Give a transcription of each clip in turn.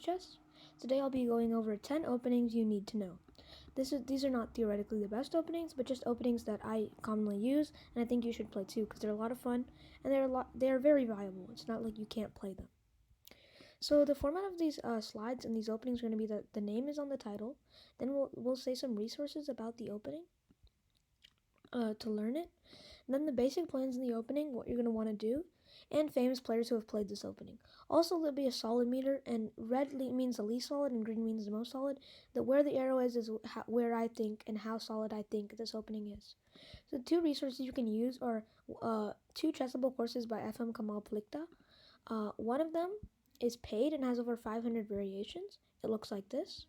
chess. Today I'll be going over 10 openings you need to know. These are not theoretically the best openings, but just openings that I commonly use, and I think you should play too because they're a lot of fun and they're very viable. It's not like you can't play them. So the format of these slides and these openings are going to be that the name is on the title, then we'll say some resources about the opening to learn it, and then the basic plans in the opening, what you're going to want to do, and famous players who have played this opening. Also, there'll be a solid meter, and red means the least solid and green means the most solid. That where the arrow is where I think and how solid I think this opening is. So the two resources you can use are two chessable courses by FM Kamal Plikta. One of them is paid and has over 500 variations. It looks like this.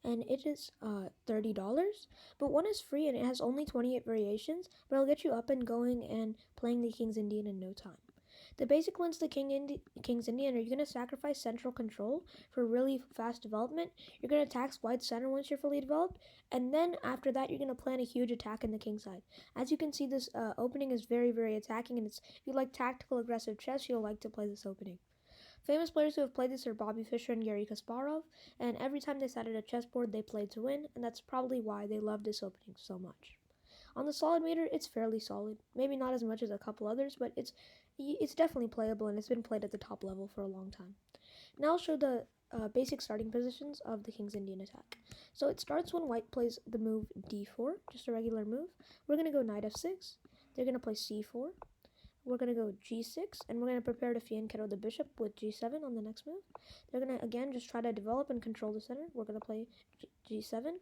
And it is $30, but one is free and it has only 28 variations, but it'll get you up and going and playing the King's Indian in no time. The basic ones to King's Indian are you're going to sacrifice central control for really fast development. You're going to tax white center once you're fully developed, and then after that you're going to plan a huge attack in the king side. As you can see, this opening is very, very attacking, and if you like tactical aggressive chess, you'll like to play this opening. Famous players who have played this are Bobby Fischer and Garry Kasparov, and every time they sat at a chessboard, they played to win, and that's probably why they love this opening so much. On the solid meter, it's fairly solid. Maybe not as much as a couple others, but it's definitely playable, and it's been played at the top level for a long time. Now I'll show the basic starting positions of the King's Indian attack. So it starts when white plays the move d4, just a regular move. We're going to go knight f6. They're going to play c4. We're going to go g6, and we're going to prepare to fianchetto the bishop with g7 on the next move. They're going to, again, just try to develop and control the center. We're going to play g7,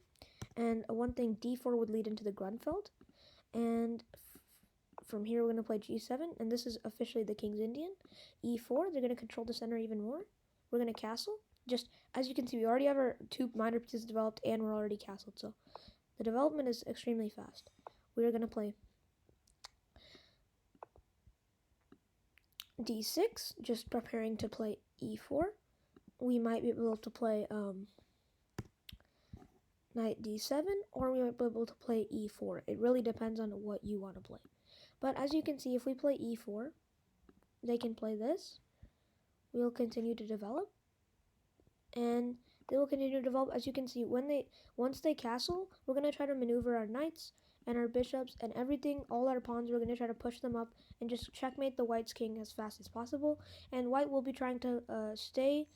and one thing, d4 would lead into the Grunfeld, and from here we're going to play g7, and this is officially the King's Indian. e4, they're going to control the center even more. We're going to castle. Just, as you can see, we already have our two minor pieces developed, and we're already castled, so the development is extremely fast. We're going to play d6, just preparing to play e4. We might be able to play knight d7, or we might be able to play e4. It really depends on what you want to play. But as you can see, if we play e4, they can play this. We'll continue to develop, and they will continue to develop. As you can see, once they castle, we're going to try to maneuver our knights and our bishops and everything, all our pawns. We're going to try to push them up and just checkmate the white's king as fast as possible. And white will be trying to stay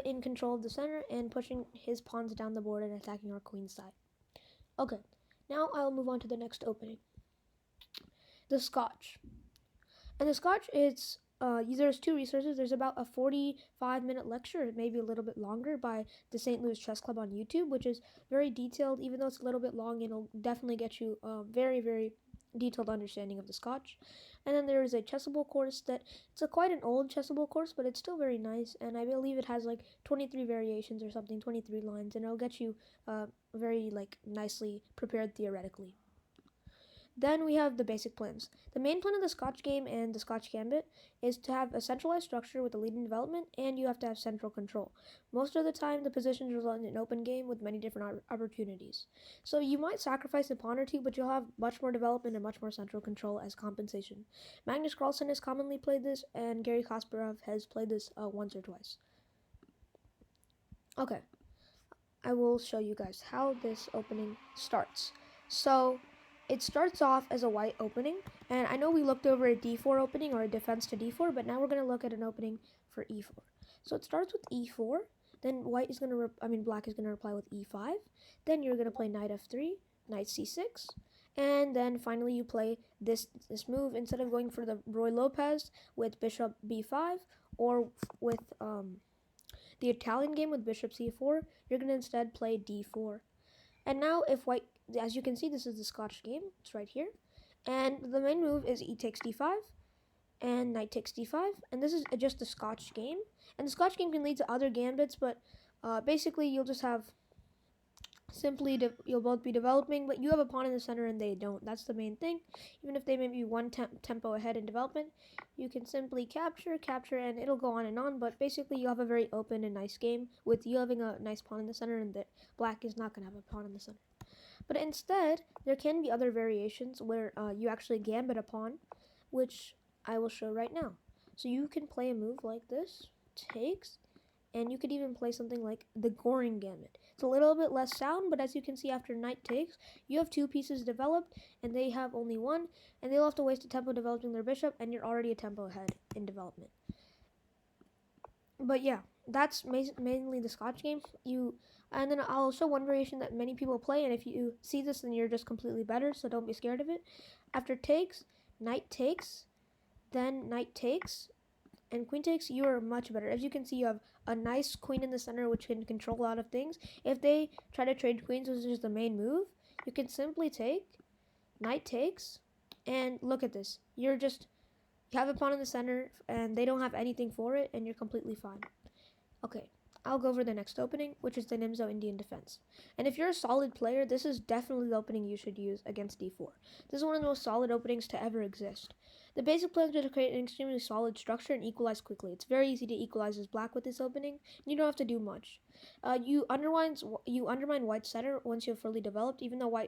in control of the center and pushing his pawns down the board and attacking our queen's side. Okay, now I'll move on to the next opening. The Scotch. And the Scotch, there's two resources. There's about a 45-minute lecture, maybe a little bit longer, by the St. Louis Chess Club on YouTube, which is very detailed. Even though it's a little bit long, it'll definitely get you a very, very detailed understanding of the Scotch. And then there is a chessable course that it's quite an old chessable course, but it's still very nice, and I believe it has like 23 variations or something, 23 lines, and it'll get you very nicely prepared theoretically. Then we have the basic plans. The main plan of the Scotch game and the Scotch Gambit is to have a centralized structure with a lead in development, and you have to have central control. Most of the time, the positions result in an open game with many different opportunities. So you might sacrifice a pawn or two, but you'll have much more development and much more central control as compensation. Magnus Carlsen has commonly played this, and Garry Kasparov has played this once or twice. Okay, I will show you guys how this opening starts. So it starts off as a white opening, and I know we looked over a d4 opening or a defense to d4, but now we're going to look at an opening for e4. So it starts with e4, then black is going to reply with e5, then you're going to play knight f3, knight c6, and then finally you play this move. Instead of going for the Roy Lopez with bishop b5, or with the Italian game with bishop c4, you're going to instead play d4. And now if white, as you can see, this is the Scotch game. It's right here. And the main move is e takes d5 and knight takes d5. And this is just the Scotch game. And the Scotch game can lead to other gambits, but basically you'll just have you'll both be developing, but you have a pawn in the center and they don't. That's the main thing. Even if they may be one tempo ahead in development, you can simply capture, and it'll go on and on. But basically, you have a very open and nice game with you having a nice pawn in the center, and that black is not going to have a pawn in the center. But instead, there can be other variations where you actually gambit a pawn, which I will show right now. So you can play a move like this, takes, And you could even play something like the Goring Gambit. It's a little bit less sound, but as you can see, after knight takes, you have 2 pieces developed, and they have only 1, and they'll have to waste a tempo developing their bishop, and you're already a tempo ahead in development. But yeah, that's mainly the Scotch game. And then I'll show one variation that many people play, and if you see this, then you're just completely better, so don't be scared of it. After takes, knight takes, then knight takes, and queen takes, you are much better. As you can see, you have a nice queen in the center which can control a lot of things. If they try to trade queens, which is the main move, you can simply take, knight takes, and look at this. You have a pawn in the center, and they don't have anything for it, and you're completely fine. Okay, I'll go over the next opening, which is the NimzoIndian defense. And if you're a solid player, this is definitely the opening you should use against d4. This is one of the most solid openings to ever exist. The basic plan is to create an extremely solid structure and equalize quickly. It's very easy to equalize as black with this opening, and you don't have to do much. You undermine white's center once you have fully developed, even though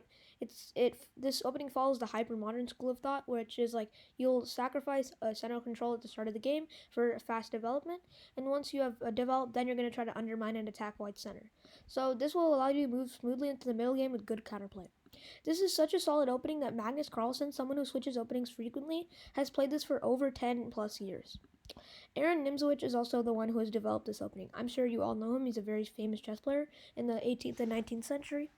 this opening follows the hyper-modern school of thought, which is like you'll sacrifice center control at the start of the game for fast development, and once you have developed, then you're going to try to undermine and attack white's center. So this will allow you to move smoothly into the middle game with good counterplay. This is such a solid opening that Magnus Carlsen, someone who switches openings frequently, has played this for over 10 plus years. Aaron Nimzowitsch is also the one who has developed this opening. I'm sure you all know him. He's a very famous chess player in the 18th and 19th century.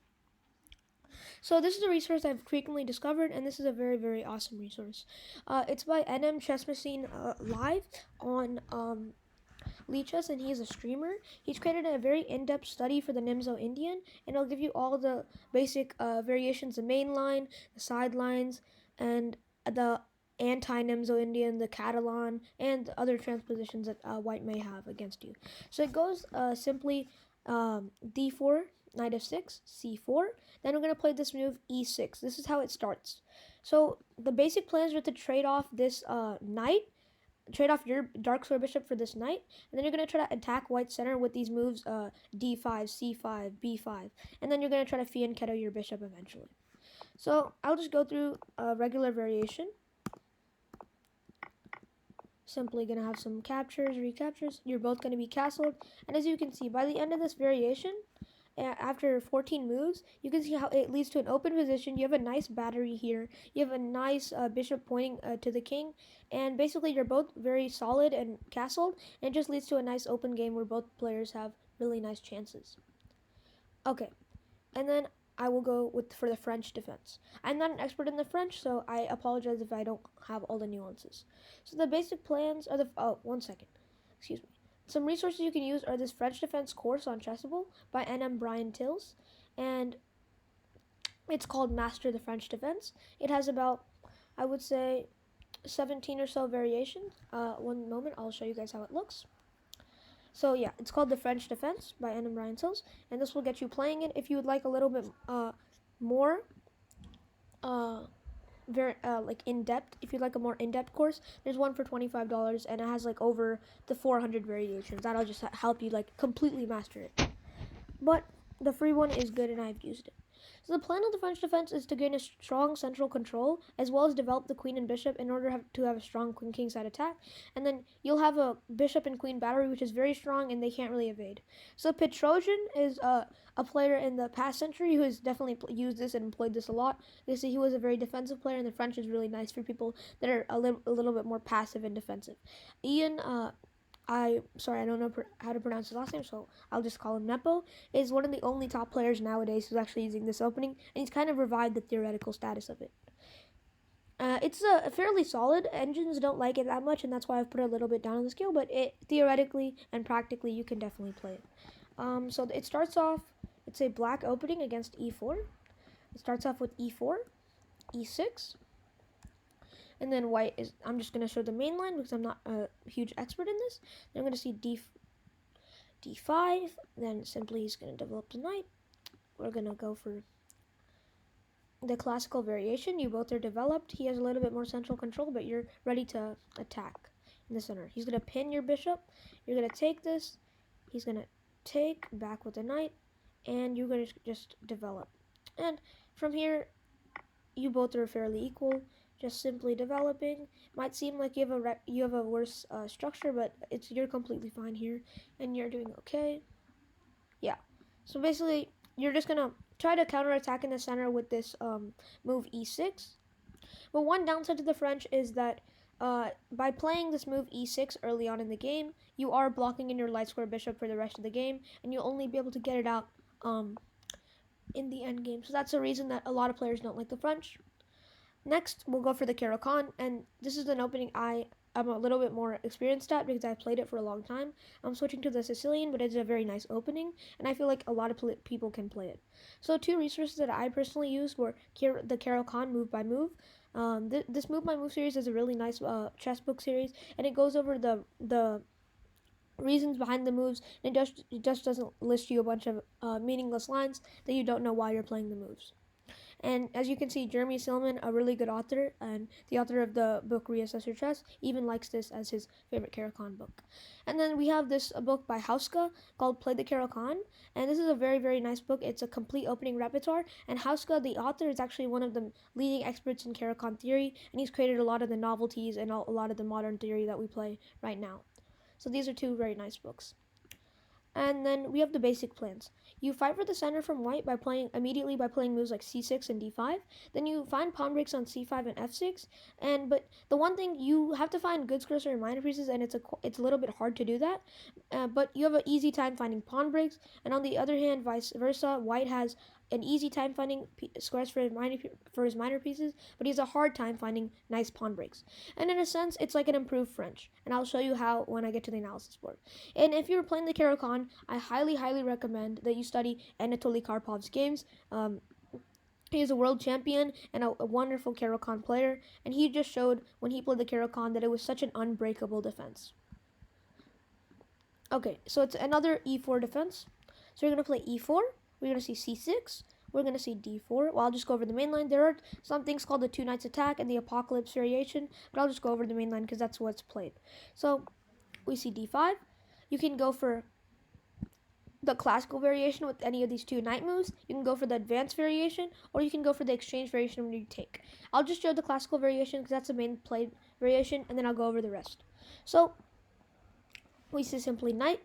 So this is a resource I've frequently discovered, and this is a very, very awesome resource. It's by NM Chess Machine Live on Lichess, and he's a streamer. He's created a very in-depth study for the NimzoIndian, and it'll give you all the basic variations, the main line, the side lines, and the anti-NimzoIndian, the Catalan, and other transpositions that white may have against you. So it goes simply d4, knight f6, c4. Then we're going to play this move e6. This is how it starts. So the basic plans are to trade off this knight, trade off your dark square bishop for this knight, and then you're going to try to attack white's center with these moves d5, c5, b5, and then you're going to try to fianchetto your bishop eventually. So I'll just go through a regular variation. Simply going to have some captures, recaptures. You're both going to be castled, and as you can see, by the end of this variation, after 14 moves, you can see how it leads to an open position. You have a nice battery here. You have a nice bishop pointing to the king. And basically, you're both very solid and castled. And it just leads to a nice open game where both players have really nice chances. Okay. And then I will go for the French defense. I'm not an expert in the French, so I apologize if I don't have all the nuances. So the basic plans are one second. Excuse me. Some resources you can use are this French defense course on Chessable by NM Brian Tills, and it's called Master the French Defense. It has about, I would say, 17 or so variations. One moment, I'll show you guys how it looks. So yeah, it's called the French Defense by NM Brian Tills, and this will get you playing it. If you would like a little bit more like in-depth, if you'd like a more in-depth course, there's one for $25, and it has like over the 400 variations. That'll just help you like completely master it. But the free one is good, and I've used it. So the plan of the French defense is to gain a strong central control, as well as develop the queen and bishop in order to have a strong queen-king side attack. And then you'll have a bishop and queen battery, which is very strong, and they can't really evade. So Petrosian is a player in the past century who has definitely used this and employed this a lot. They say he was a very defensive player, and the French is really nice for people that are a little bit more passive and defensive. Ian, I don't know how to pronounce his last name, so I'll just call him Nepo, is one of the only top players nowadays who's actually using this opening, and he's kind of revived the theoretical status of it. It's a fairly solid. Engines don't like it that much, and that's why I've put it a little bit down on the scale, but it theoretically and practically you can definitely play it. So it starts off, it's a black opening against e4. It starts off with e4, e6, and then white is, I'm just going to show the main line because I'm not a huge expert in this. Then I'm going to see d5, then simply he's going to develop the knight. We're going to go for the classical variation. You both are developed. He has a little bit more central control, but you're ready to attack in the center. He's going to pin your bishop. You're going to take this. He's going to take back with the knight, and you're going to just develop. And from here, you both are fairly equal. just simply developing. Might seem like you have a worse structure, but you're completely fine here, and you're doing okay. Yeah. So basically, you're just gonna try to counterattack in the center with this move e6. But one downside to the French is that by playing this move e6 early on in the game, you are blocking in your light square bishop for the rest of the game, and you'll only be able to get it out in the end game. So that's the reason that a lot of players don't like the French. Next, we'll go for the Caro-Kann, and this is an opening I'm a little bit more experienced at because I played it for a long time. I'm switching to the Sicilian, but it's a very nice opening, and I feel like a lot of people can play it. So two resources that I personally used were the Caro-Kann move by move. This move by move series is a really nice chess book series, and it goes over the reasons behind the moves, and it just doesn't list you a bunch of meaningless lines that you don't know why you're playing the moves. And as you can see, Jeremy Silman, a really good author, and the author of the book Reassess Your Chess, even likes this as his favorite Caro-Kann book. And then we have this book by Hauska called Play the Caro-Kann, and this is a very, very nice book. It's a complete opening repertoire, and Hauska, the author, is actually one of the leading experts in Caro-Kann theory, and he's created a lot of the novelties and a lot of the modern theory that we play right now. So these are two very nice books. And then we have the basic plans. You fight for the center from white by playing moves like c6 and d5. Then you find pawn breaks on c5 and f6. But the one thing, you have to find good squares for minor pieces, and it's a little bit hard to do that. But you have an easy time finding pawn breaks. And on the other hand, vice versa, white has an easy time finding squares for his minor pieces, but he has a hard time finding nice pawn breaks. And in a sense, it's like an improved French, and I'll show you how when I get to the analysis board. And if you're playing the Caro-Kann, I highly, highly recommend that you study Anatoly Karpov's games. He is a world champion and a wonderful Caro-Kann player, and he just showed when he played the Caro-Kann that it was such an unbreakable defense. Okay, so it's another e4 defense. So you're going to play e4. We're going to see c6. We're going to see d4. Well, I'll just go over the main line. There are some things called the two knights attack and the apocalypse variation, but I'll just go over the main line because that's what's played. So we see d5. You can go for the classical variation with any of these two knight moves. You can go for the advanced variation, or you can go for the exchange variation when you take. I'll just show the classical variation because that's the main played variation, and then I'll go over the rest. So we see simply knight.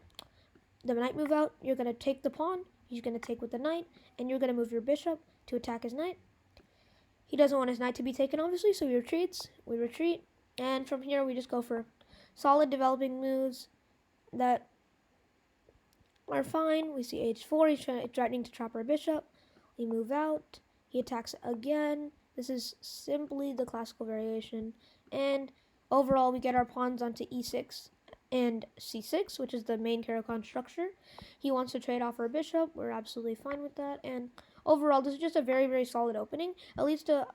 The knight move out. You're going to take the pawn. He's going to take with the knight, and you're going to move your bishop to attack his knight. He doesn't want his knight to be taken, obviously, so he retreats. We retreat, and from here we just go for solid developing moves that are fine. We see h4. He's threatening to trap our bishop. We move out. He attacks again. This is simply the classical variation, and overall we get our pawns onto e6 and c6, which is the main Caro-Kann structure. He wants to trade off our bishop. We're absolutely fine with that. And overall, this is just a very, very solid opening. It leads to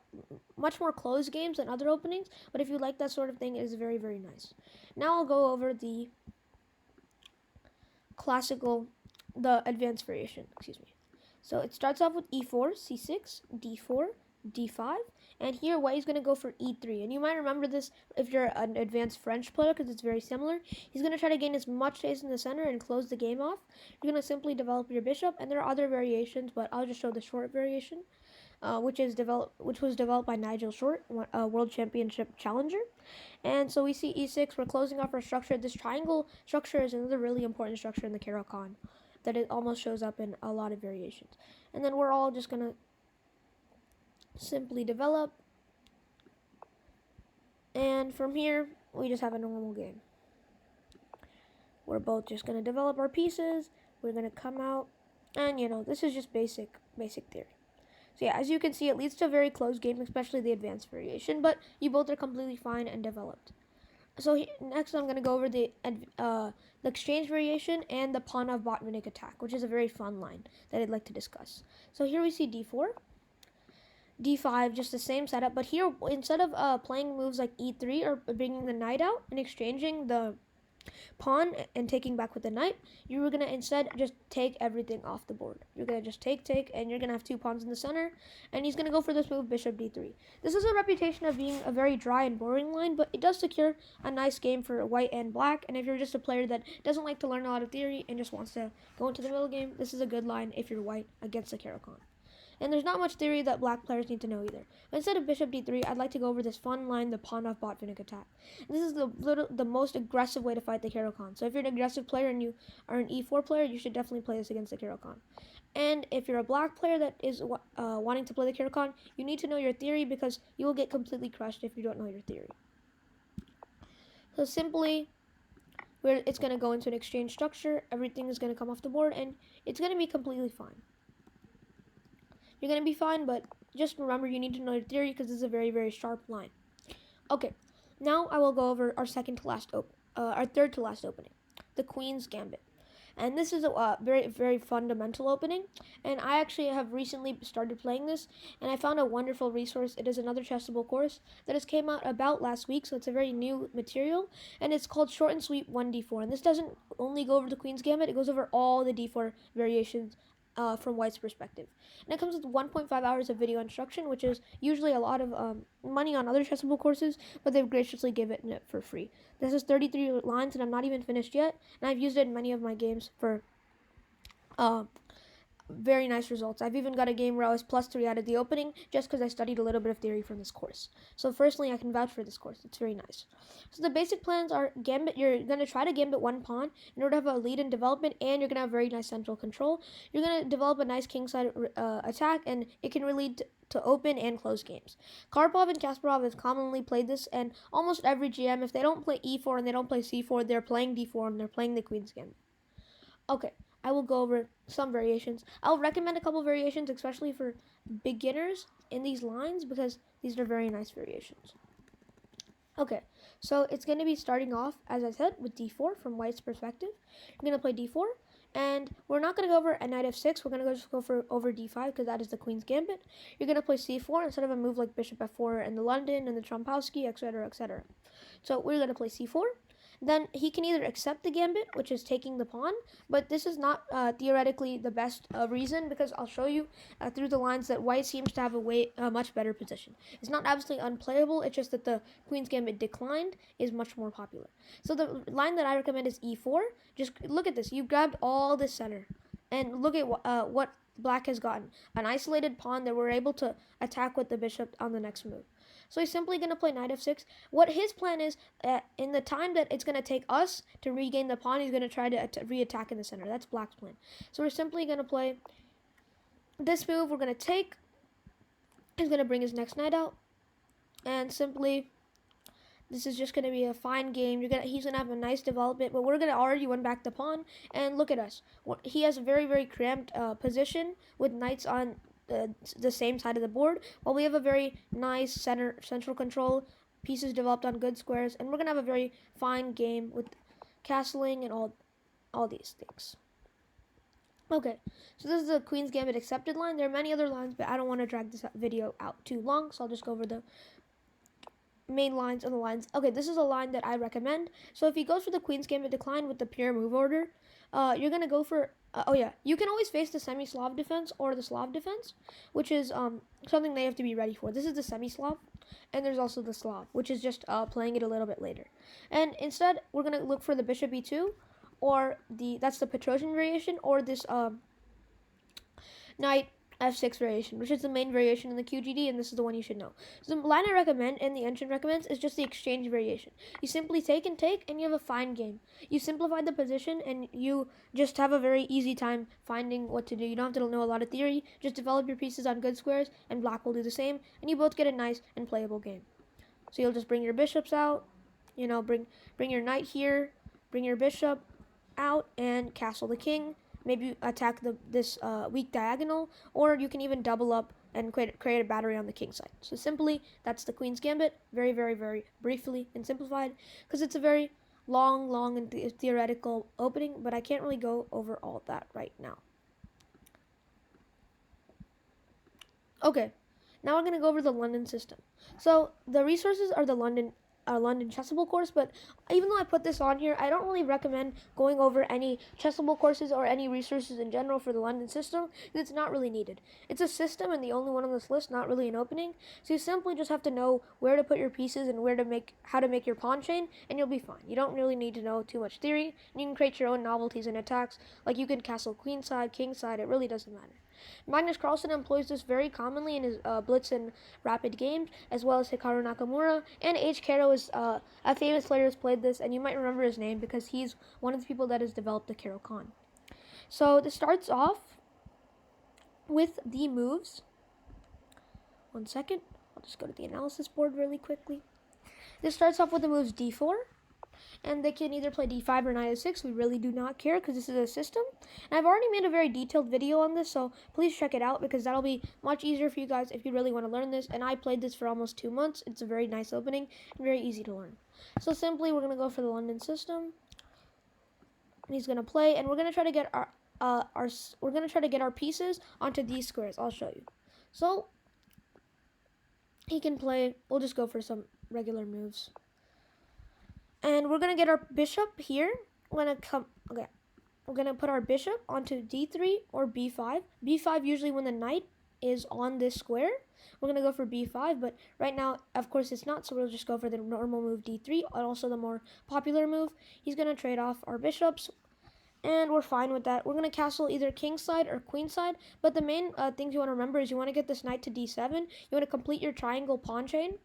much more close games than other openings, but if you like that sort of thing, it is very, very nice. Now I'll go over the advanced variation, So it starts off with e4, c6, d4, d5, and here white is going to go for e3. And you might remember this if you're an advanced French player because it's very similar. He's going to try to gain as much space in the center and close the game off. You're going to simply develop your bishop, and there are other variations, but I'll just show the short variation, which was developed by Nigel Short, a world championship challenger. And so we see e6. We're closing off our structure. This triangle structure is another really important structure in the Caro-Kann that it almost shows up in a lot of variations. And then we're all just going to simply develop, and from here we just have a normal game. We're both just going to develop our pieces. We're going to come out, and this is just basic theory. So yeah, as you can see, it leads to a very close game, especially the advanced variation, but you both are completely fine and developed. So next I'm going to go over the exchange variation and the pawn of Botvinnik attack, which is a very fun line that I'd like to discuss. So here we see d4, d5, just the same setup, but here instead of playing moves like e3 or bringing the knight out and exchanging the pawn and taking back with the knight, you were going to instead just take everything off the board. You're going to just take, and you're going to have two pawns in the center, and he's going to go for this move, bishop d3. This is a reputation of being a very dry and boring line, but it does secure a nice game for white and black, and if you're just a player that doesn't like to learn a lot of theory and just wants to go into the middle game, this is a good line if you're white against the Caro-Kann. And there's not much theory that black players need to know either. But instead of bishop d3, I'd like to go over this fun line, the pawn off bot Finnick attack. And this is the most aggressive way to fight the Caro-Kann. So if you're an aggressive player and you are an e4 player, you should definitely play this against the Caro-Kann. And if you're a black player that is wanting to play the Caro-Kann, you need to know your theory, because you will get completely crushed if you don't know your theory. So simply, it's going to go into an exchange structure, everything is going to come off the board, and it's going to be completely fine. You're going to be fine, but just remember you need to know your theory, because this is a very, very sharp line. Okay, now I will go over our third to last opening, the Queen's Gambit. And this is a very, very fundamental opening, and I actually have recently started playing this, and I found a wonderful resource. It is another chessable course that has came out about last week, so it's a very new material, and it's called Short and Sweet 1d4. And this doesn't only go over the Queen's Gambit, it goes over all the d4 variations from White's perspective. And it comes with 1.5 hours of video instruction, which is usually a lot of money on other chessable courses, but they've graciously given it for free. This is 33 lines, and I'm not even finished yet, and I've used it in many of my games for very nice results. I've even got a game where I was +3 out of the opening just because I studied a little bit of theory from this course. So firstly, I can vouch for this course. It's very nice. So the basic plans are Gambit. You're going to try to Gambit one pawn in order to have a lead in development, and you're going to have very nice central control. You're going to develop a nice kingside attack, and it can lead to open and close games. Karpov and Kasparov have commonly played this, and almost every GM, if they don't play e4 and they don't play c4, they're playing d4 and they're playing the Queen's Gambit. Okay. I will go over some variations. I'll recommend a couple variations, especially for beginners in these lines, because these are very nice variations. Okay, so it's going to be starting off, as I said, with d4 from White's perspective. You're going to play d4, and we're not going to go over a knight f6. We're going to just go over d5, because that is the Queen's Gambit. You're going to play c4 instead of a move like bishop f4 and the London and the Trompowsky, etc., etc. So we're going to play c4. Then he can either accept the gambit, which is taking the pawn, but this is not theoretically the best reason, because I'll show you through the lines that White seems to have a much better position. It's not absolutely unplayable, it's just that the Queen's Gambit declined is much more popular. So the line that I recommend is e4. Just look at this. You grabbed all the center, and look at what Black has gotten. An isolated pawn that we're able to attack with the bishop on the next move. So he's simply going to play knight f6. What his plan is, in the time that it's going to take us to regain the pawn, he's going to try to re-attack in the center. That's Black's plan. So we're simply going to play this move. We're going to take. He's going to bring his next knight out. And simply, this is just going to be a fine game. He's going to have a nice development, but we're going to already win back the pawn. And look at us. He has a very, very cramped position with knights on the same side of the board, while we have a very nice central control, pieces developed on good squares, and we're going to have a very fine game with castling and all these things. Okay, so this is the Queen's Gambit accepted line. There are many other lines, but I don't want to drag this video out too long, so I'll just go over the main lines and the lines. Okay, this is a line that I recommend. So if he goes for the Queen's Gambit decline with the pure move order, you're going to go for you can always face the semi-Slav defense or the Slav defense, which is something they have to be ready for. This is the semi-Slav, and there's also the Slav, which is just playing it a little bit later. And instead, we're going to look for the bishop e2, or that's the Petrosian variation, or this knight f6 variation, which is the main variation in the QGD, and this is the one you should know. So the line I recommend and the engine recommends is just the exchange variation. You simply take, and you have a fine game. You simplify the position, and you just have a very easy time finding what to do. You don't have to know a lot of theory. Just develop your pieces on good squares, and Black will do the same, and you both get a nice and playable game. So you'll just bring your bishops out, bring your knight here, bring your bishop out, and castle the king. Maybe attack this weak diagonal, or you can even double up and create a battery on the king side. So simply, that's the Queen's Gambit, very, very, very briefly and simplified, because it's a very long and theoretical opening, but I can't really go over all of that right now. Okay, now we're going to go over the London system. So the resources are the London chessable course, but even though I put this on here, I don't really recommend going over any chessable courses or any resources in general for the London system, because it's not really needed. It's a system, and the only one on this list, not really an opening. So you simply just have to know where to put your pieces and how to make your pawn chain, and you'll be fine. You don't really need to know too much theory, and you can create your own novelties and attacks, like you can castle queenside, kingside, it really doesn't matter. Magnus Carlsen employs this very commonly in his blitz and rapid games, as well as Hikaru Nakamura. And H. Karo is a famous player who's played this, and you might remember his name because he's one of the people that has developed the Karo Kan. So this starts off with the moves. 1 second. I'll just go to the analysis board really quickly. This starts off with the moves d4. And they can either play d5 or knight f6. We really do not care because this is a system. And I've already made a very detailed video on this, so please check it out because that'll be much easier for you guys if you really want to learn this. And I played this for almost 2 months. It's a very nice opening and very easy to learn. So simply, we're going to go for the London system. He's going to play, and we're going to try to get our pieces onto these squares. I'll show you. So he can play. We'll just go for some regular moves. And we're gonna get our bishop here. We're gonna put our bishop onto d3 or b5. b5 usually when the knight is on this square. We're gonna go for b5, but right now, of course, it's not. So we'll just go for the normal move d3, and also the more popular move. He's gonna trade off our bishops, and we're fine with that. We're gonna castle either king side or queen side. But the main things you want to remember is you want to get this knight to d7. You want to complete your triangle pawn chain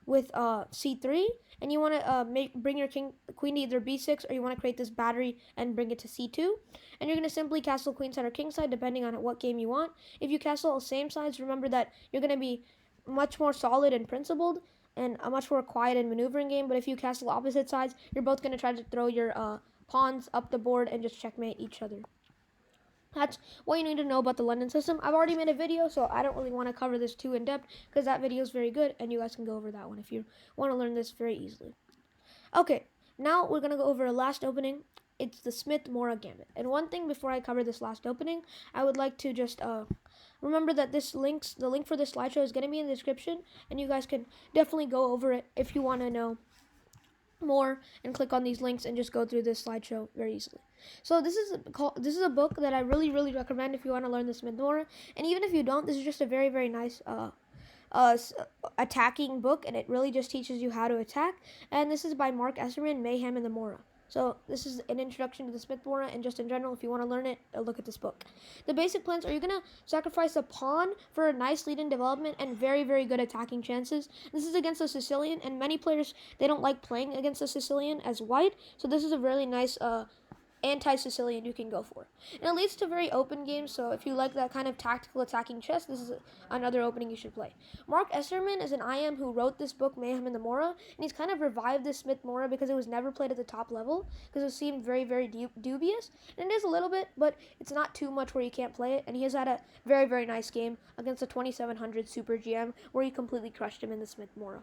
with c3, and you want to bring your queen to either b6, or you want to create this battery and bring it to c2. And you're going to simply castle queen side or king side depending on what game you want. If you castle same sides, remember that you're going to be much more solid and principled and a much more quiet and maneuvering game. But if you castle opposite sides, you're both going to try to throw your pawns up the board and just checkmate each other. That's what you need to know about the London system. I've already made a video, so I don't really want to cover this too in depth because that video is very good, and you guys can go over that one if you want to learn this very easily. Okay, now we're going to go over a last opening. It's the Smith-Morra Gambit. And one thing before I cover this last opening, I would like to just remember that the link for this slideshow is going to be in the description, and you guys can definitely go over it if you want to know more and click on these links and just go through this slideshow very easily. So this is a book that I really recommend if you want to learn the Smith-Morra, and even if you don't, this is just a very nice attacking book, and it really just teaches you how to attack. And this is by Mark Esserman, Mayhem in the Morra. So this is an introduction to the Smith-Morra, and just in general, if you want to learn it, look at this book. The basic plans are you're going to sacrifice a pawn for a nice lead in development and very good attacking chances. This is against a Sicilian, and many players, they don't like playing against a Sicilian as white, so this is a really nice anti-Sicilian you can go for. And it leads to very open games, so if you like that kind of tactical attacking chess, this is another opening you should play. Mark Esserman is an IM who wrote this book, Mayhem in the Morra, and he's kind of revived this Smith-Morra because it was never played at the top level, because it seemed very dubious, and it is a little bit, but it's not too much where you can't play it, and he has had a very nice game against a 2700 Super GM where he completely crushed him in the Smith-Morra.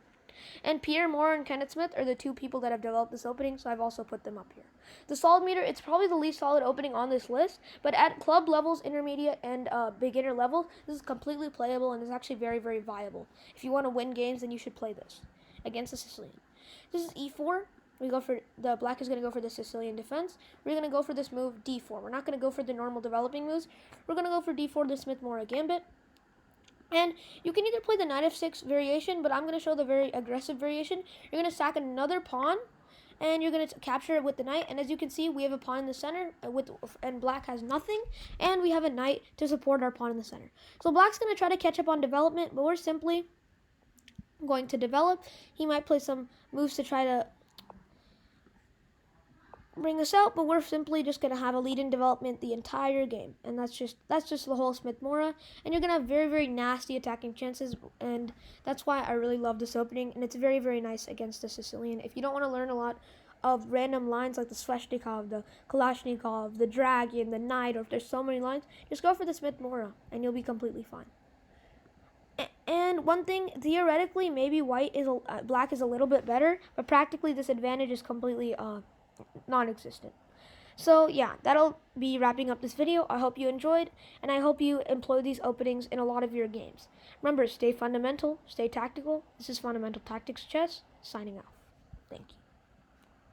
And Pierre Morra and Kenneth Smith are the two people that have developed this opening, so I've also put them up here. The solid meter, it's probably the least solid opening on this list, but at club levels, intermediate, and beginner levels, this is completely playable and is actually very viable. If you want to win games, then you should play this against the Sicilian. This is e4. The black is going to go for the Sicilian defense. We're going to go for this move d4. We're not going to go for the normal developing moves. We're going to go for d4, the Smith-Morra Gambit. And you can either play the knight f6 variation, but I'm going to show the very aggressive variation. You're going to sack another pawn, and you're going to capture it with the knight. And as you can see, we have a pawn in the center, and black has nothing. And we have a knight to support our pawn in the center. So black's going to try to catch up on development, but we're simply going to develop. He might play some moves to try to bring us out, but we're simply just going to have a lead in development the entire game, and that's just the whole Smith-Morra, and you're going to have very nasty attacking chances, and that's why I really love this opening, and it's very nice against the Sicilian. If you don't want to learn a lot of random lines like the Sveshnikov, the Kalashnikov, the Dragon, the Knight, or if there's so many lines, just go for the Smith-Morra, and you'll be completely fine. And one thing, theoretically, maybe black is a little bit better, but practically this advantage is completely non-existent. So yeah, that'll be wrapping up this video. I hope you enjoyed, and I hope you employ these openings in a lot of your games. Remember, stay fundamental, stay tactical. This is Fundamental Tactics Chess, signing off. Thank you.